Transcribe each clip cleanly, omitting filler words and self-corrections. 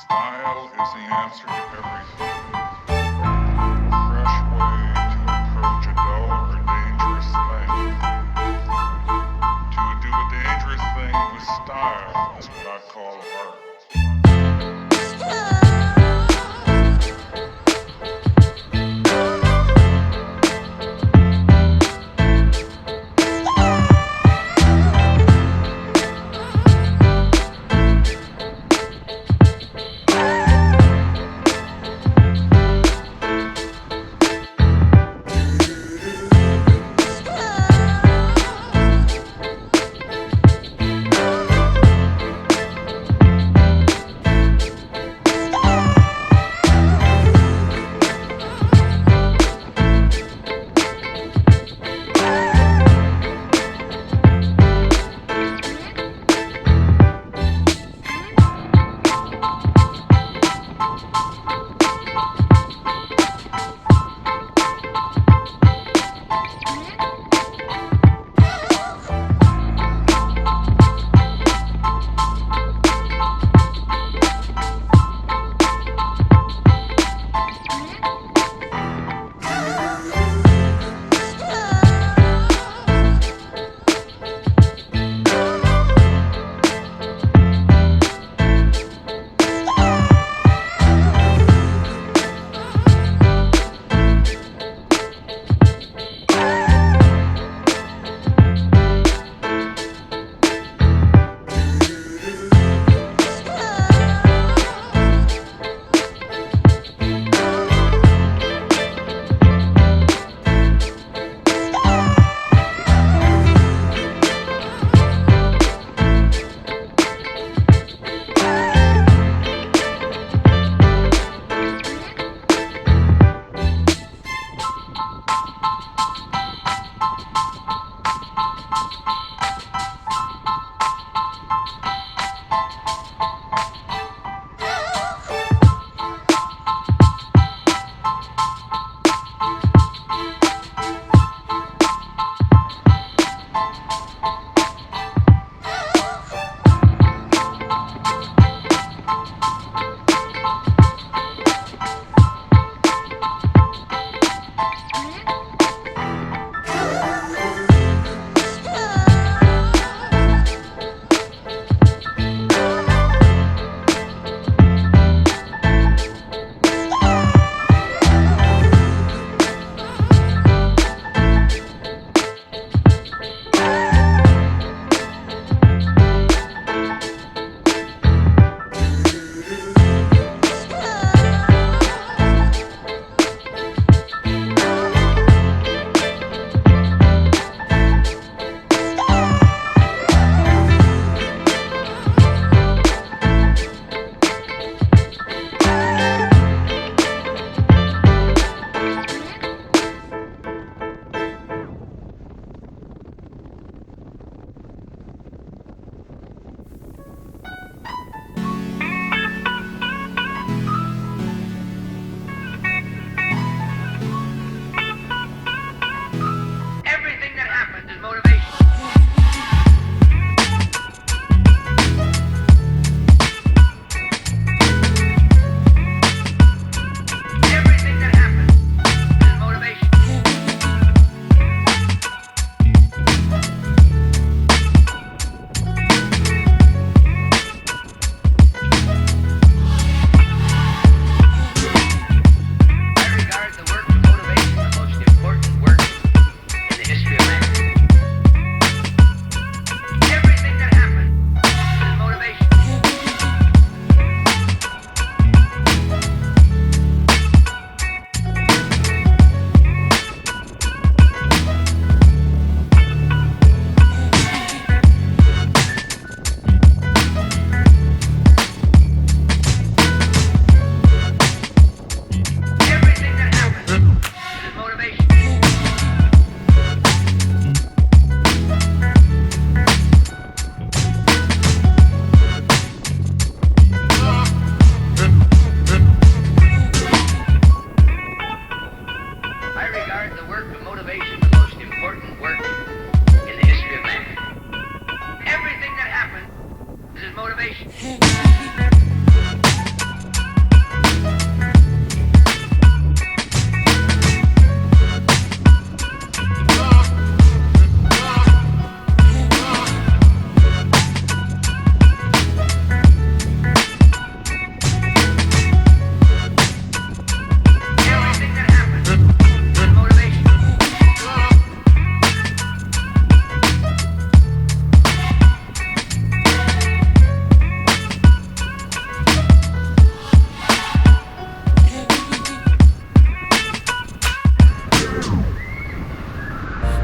Style is the answer to everything. A fresh way to approach a dull or dangerous thing. To do a dangerous thing with style is what I call art. is motivation. Everything that happens is motivation.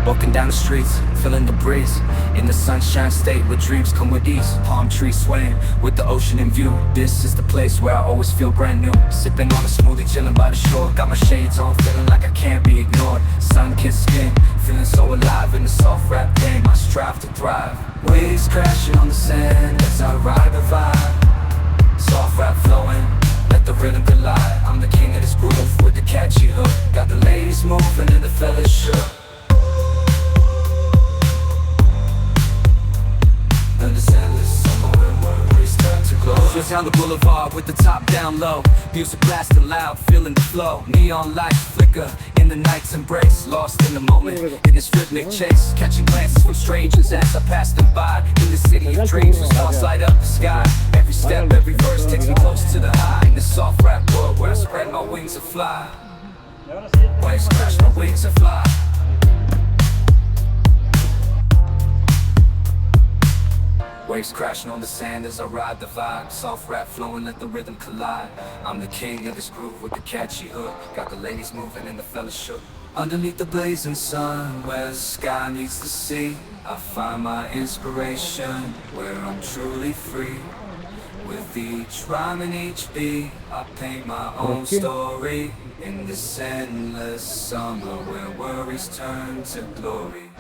Walking down the streets, feeling the breeze. In the sunshine state where dreams come with ease. Palm trees swaying with the ocean in view. This is the place where I always feel brand new. Sipping on a smoothie, chilling by the shore. Got my shades on, feeling like I can't be ignored. Sun-kissed skin, feeling so alive in the soft rap game. I strive to thrive. Waves crashing on the sand as I ride the vibe. Soft rap flowing, let the rhythm collide. I'm the king of this groove with the catchy hook. Got the ladies moving and the fellas shook. Just down the boulevard with the top down low. Music blasting loud, feeling the flow. Neon lights flicker in the night's embrace. Lost in the moment, in this rhythmic chase. Catching glances from strangers as I pass them by. In the city of dreams, where stars light up the sky. Every step, every verse takes me close to the high. In this soft rap world where I spread my wings and fly. Waves crash, my wings and fly. Waves crashing on the sand as I ride the vibe. Soft rap flowing, let the rhythm collide. I'm the king of this groove with the catchy hook. Got the ladies moving and the fellas shook. Underneath the blazing sun, where the sky meets the sea, I find my inspiration, where I'm truly free. With each rhyme and each beat, I paint my own story. In this endless summer where worries turn to glory.